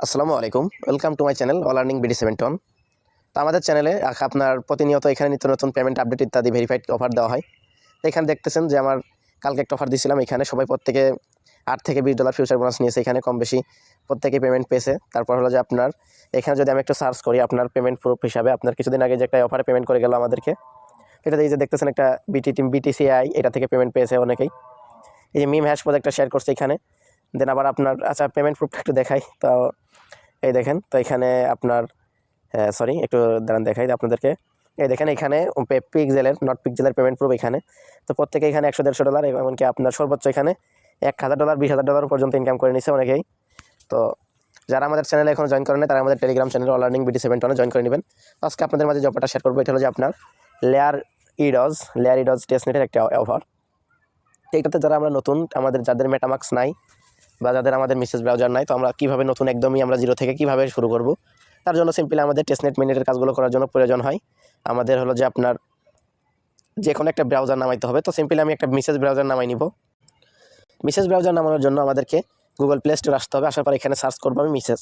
আসসালামু আলাইকুম, welcome to my channel all earning BD7 তো আমাদের চ্যানেলে আপনার প্রতিনিয়ত এখানে নিত্য নতুন পেমেন্ট আপডেট ইত্যাদি ভেরিফাইড অফার দেওয়া হয়। তো এখানে দেখতেছেন যে আমার কালকে একটা অফার দিয়েছিলাম, এখানে সবাই প্রত্যেকে $8 থেকে $20 ফিউচার বোনাস নিয়েছে, এখানে কম বেশি প্রত্যেকেই পেমেন্ট পেয়েছে। তারপর হলো যে আপনার এখানে যদি আমি একটু সার্চ করি আপনার পেমেন্ট প্রুফ হিসাবে, আপনার কিছুদিন আগে যে একটা অফারে পেমেন্ট করে গেল আমাদেরকে, এটাতে এই যে দেখতেছেন একটা BTCI, এটা থেকে পেমেন্ট পেয়েছে অনেকেই। এই যে মিম হ্যাশ প্রজেক্টটা শেয়ার করছে এখানে। দেন আবার আপনার আচ্ছা পেমেন্ট প্রুফটা একটু দেখাই। তো এই দেখেন, তো এখানে আপনার সরি একটু দাঁড়ান দেখাই আপনাদেরকে। এই দেখেন এখানে পিক্সেলের নট পিক্সেলের পেমেন্ট প্রুফ এখানে। তো প্রত্যেকে এখানে $100-150 এমনকি আপনার সর্বোচ্চ এখানে $1000 $20,000 পর্যন্ত ইনকাম করে নিছে অনেকেই। তো যারা আমাদের চ্যানেলে এখন জয়েন করেন তারা আমাদের Telegram channel all earning BD7 join করে নেবেন। আজকে আপনাদের মাঝে যে অফারটা শেয়ার করবো এটা হলো যে আপনার লেয়ার ইডজ টেস্টনেটের একটা অফার। তো এটাতে যারা আমরা নতুন, আমাদের যাদের মেটামাক্স নাই বা যাদের আমাদের মেসেজ ব্রাউজার নাই, তো আমরা কীভাবে নতুন একদমই আমরা জিরো থেকে কীভাবে শুরু করব, তার জন্য সিম্পলি আমাদের টেস্টনেট মিনিটের কাজগুলো করার জন্য প্রয়োজন হয় আমাদের হলো যে আপনার যে কোনো একটা ব্রাউজার নামাইতে হবে। তো সিম্পলি আমি একটা মেসেজ ব্রাউজার নামাই নিব। মেসেজ ব্রাউজার নামানোর জন্য আমাদেরকে গুগল প্লে স্টোর আসতে হবে। আসার পর এখানে সার্চ করবো আমি মেসেজ।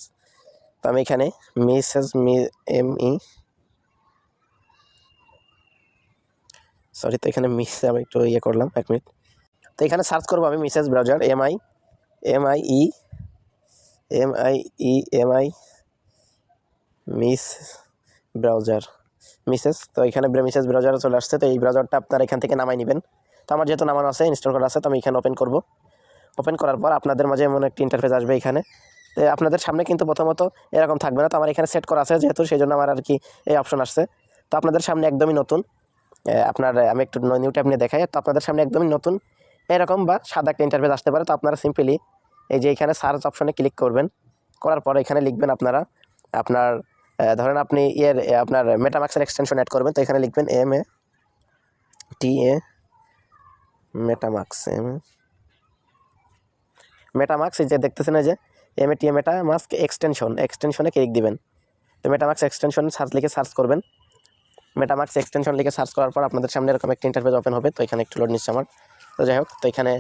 তো আমি এখানে মেসেজ তো এখানে আমি একটু করলাম 1 মিনিট। তো এখানে সার্চ করবো আমি message browser MI miss browser Mrs. তো এখানে মিসেস ব্রাউজার চলে আসছে। তো এই ব্রাউজারটা আপনার এখান থেকে নামাই নেবেন। তো আমার যেহেতু নামানো আছে, ইনস্টল করা আছে, তো আমি এখানে ওপেন করব। ওপেন করার পর আপনাদের মাঝে এমন একটি ইন্টারফেস আসবে এখানে। তো আপনাদের সামনে কিন্তু প্রথমত এরকম থাকবে না। তো আমার এখানে সেট করা আছে যেহেতু, সেই জন্য আমার আর কি এই অপশন আসছে। তো আপনাদের সামনে একদমই নতুন আপনার আমি একটু নিউ ট্যাব নিয়ে দেখাই। তো আপনাদের সামনে একদমই নতুন এরকম বা সাদা একটা ইন্টারফেস আসতে পারে। তো আপনারা সিম্পলি এই যে এখানে সার্চ অপশনে ক্লিক করবেন। করার পর এখানে লিখবেন আপনার ধরেন আপনি আপনার মেটামাক্সের এক্সটেনশন অ্যাড করবেন। তো এখানে লিখবেন MATA মেটামাক্স এই যে দেখতেছেন এই যে MATA মেটামাস্ক এক্সটেনশনে ক্লিক দিবেন। তো মেটামাক্স এক্সটেনশন সার্চ করবেন। মেটামাক্স এক্সটেনশন লিখে সার্চ করার পর আপনাদের সামনে এরকম একটা ইন্টারফেস ওপেন হবে। তো এখানে একটু লোড নিচ্ছে আমার। তো যাই হোক, তো এখানে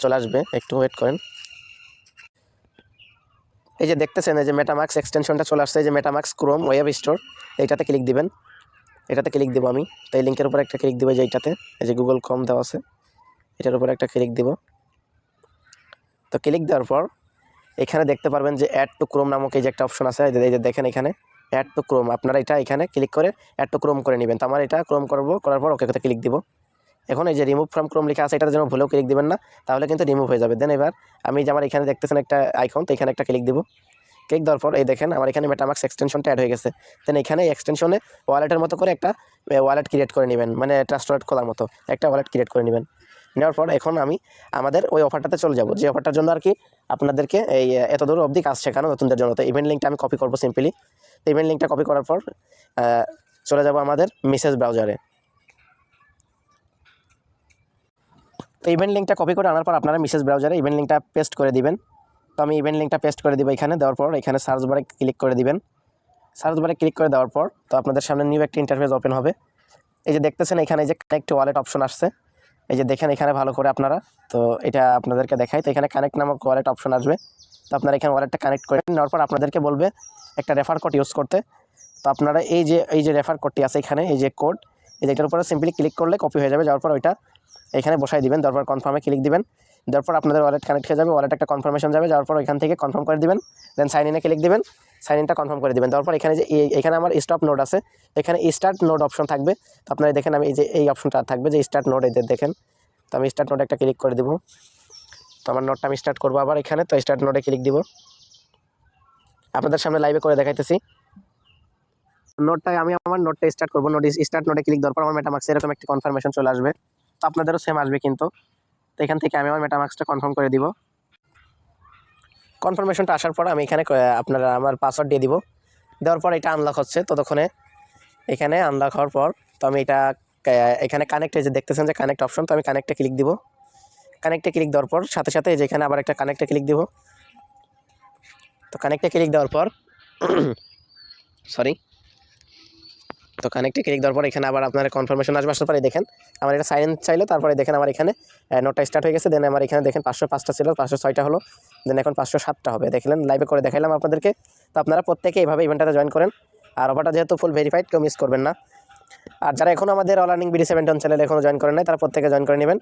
চলে আসবে, একটু ওয়েট করেন। এই যে দেখতেছেন এই যে মেটামাক্স এক্সটেনশনটা চলে আসছে, এই যে মেটামাক্স ক্রোম ওয়েব স্টোর, এইটাতে ক্লিক দিবেন। এটাতে ক্লিক দেবো আমি। তো এই লিঙ্কের উপর একটা ক্লিক দেবো, যে এইটাতে এই যে গুগল ক্রোম দেওয়া আছে, এটার উপর একটা ক্লিক দেব। তো ক্লিক দেওয়ার পর এখানে দেখতে পারবেন যে অ্যাড টু ক্রোম নামক এই যে একটা অপশন আছে। এই যে দেখেন এখানে অ্যাড টু ক্রোম, আপনারা এটা এখানে ক্লিক করে অ্যাড টু ক্রোম করে নেবেন। তো আমার এটা ক্রোম করবো, করার পর ওকে ক্লিক দিব। এখন এই যে রিমুভ ফ্রম ক্রোম লেখা আছে, এটাতে যেন ভুলেও ক্লিক দিবেন না, তাহলে কিন্তু রিমুভ হয়ে যাবে। দেন এবার আমি যে আমার এখানে দেখতেছেন একটা আইকন, তো এখানে একটা ক্লিক দিব। ক্লিক দেওয়ার পর এই দেখেন আমার এখানে মেটামাক্স এক্সটেনশনটা অ্যাড হয়ে গেছে। দেন এখানে এক্সটেনশনে ওয়ালেটের মতো করে একটা ওয়ালেট ক্রিয়েট করে নেবেন, মানে ট্রাস্ট ওয়ালেট খোলার মতো একটা ওয়ালেট ক্রিয়েট করে নেবেন। নেওয়ার পর এখন আমি আমাদের ওই অফারটাতে চলে যাব, যে অফারটার জন্য আর কি আপনাদেরকে এই এত দূর অবধি কাজ শেখানো নতুনদের জন্য। তো ইভেন্ট লিঙ্কটা আমি কপি করবো সিম্পলি। তো ইভেন্ট লিঙ্কটা কপি করার পর চলে যাব আমাদের মেসেজ ব্রাউজারে। তো ইভেন্ট লিঙ্কটা কপি করে আনার পর আপনারা মেসেজ ব্রাউজারে ইভেন্ট লিঙ্কটা পেস্ট করে দিবেন। তো আমি ইভেন্ট লিঙ্কটা পেস্ট করে দিব এখানে। দেওয়ার পর এখানে সার্চ বারে ক্লিক করে দিবেন। সার্চ বারে ক্লিক করে দেওয়ার পর তো আপনাদের সামনে নিউ একটা ইন্টারফেস ওপেন হবে। এই যে দেখতেছেন এখানে যে কানেক্ট ওয়ালেট অপশন আসছে, এই যে দেখেন এখানে ভালো করে আপনারা। তো এটা আপনাদেরকে দেখাই। তো এখানে কানেক্ট নামক ওয়ালেট অপশন আসবে। তো আপনারা এখানে ওয়ালেটটা কানেক্ট করে নেওয়ার পর আপনাদেরকে বলবে একটা রেফার কোড ইউজ করতে। তো আপনারা এই যে রেফার কোডটি আছে এখানে, এই যে কোড, এই যে এটার উপরে সিম্পলি ক্লিক করলে কপি হয়ে যাবে। যাওয়ার পর ওইটা এখানে বসাই দিবেন। তারপর কনফার্মে ক্লিক দিবেন। দেওয়ার পর আপনাদের ওয়ালেট কানেক্ট হয়ে যাবে, ওয়ালেট একটা কনফার্মেশন যাবে। যাওয়ার পর এখান থেকে কনফার্ম করে দিবেন। দেন সাইন ইনে ক্লিক দিবেন, সাইন ইনটা কনফার্ম করে দিবেন। তারপর এখানে যে এখানে আমার স্টপ নোড আছে, এখানে স্টার্ট নোড অপশন থাকবে। তো আপনারা দেখেন আমি এই অপশনটা থাকবে যে স্টার্ট নোড, এদের দেখেন। তো আমি স্টার্ট নোডে একটা ক্লিক করে দিব। তো আমার নোটটা আমি স্টার্ট করবো আবার এখানে। তো স্টার্ট নোডে ক্লিক দিব, আপনাদের সামনে লাইভে করে দেখাইতেছি। আমি আমার নোটটা স্টার্ট করবো। স্টার্ট নোটে ক্লিক দেওয়ার পর আমার মেটামাক্সে এরকম একটা কনফার্মেশন চলে আসবে। তো আপনাদেরও সেম আসবে কিন্তু। তো এখান থেকে আমি আমার মেটামাক্সটা কনফার্ম করে দিব। কনফার্মেশনটা আসার পর আমি এখানে আপনারা আমার পাসওয়ার্ড দিয়ে দিব। দেওয়ার পর এটা আনলক হচ্ছে। ততক্ষণে এখানে আনলক হওয়ার পর তো আমি এটা এখানে কানেক্টে যে দেখতেছেন যে কানেক্ট অপশন, তো আমি কানেক্টে ক্লিক দিব। কানেক্টে ক্লিক দেওয়ার পর সাথে সাথে যেখানে আবার একটা কানেক্টে ক্লিক দিব। তো কানেক্টে ক্লিক দেওয়ার পর সরি তো কানেক্টে ক্লিক দেওয়ার পর এখানে আবার আপনার কনফার্মেশন আসবে, আসার পরে দেখেন আমার এটা সাইন চাইলো, তারপরে দেখেন আমার এখানে নোটটা স্টার্ট হয়ে গেছে। দেন আমার এখানে দেখেন 505টা ছিল, 506টা হলো, দেন এখন 507টা হবে। দেখলেন লাইভে করে দেখাইলাম আপনাদেরকে। তো আপনারা প্রত্যেকে এইভাবে ইভেন্টটাতে জয়েন করেন, আর অফারটা যেহেতু ফুল ভেরিফাইড, কেউ মিস করবেন না। আর যারা এখনও আমাদের অল আর্নিং BD 7 চ্যানেলে এখনও জয়েন করেন নাই, তারা প্রত্যেকে জয়েন করে নেবেন।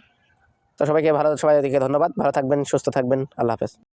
তো সবাইকে সবাইকে ধন্যবাদ, ভালো থাকবেন, সুস্থ থাকবেন, আল্লাহ হাফেজ।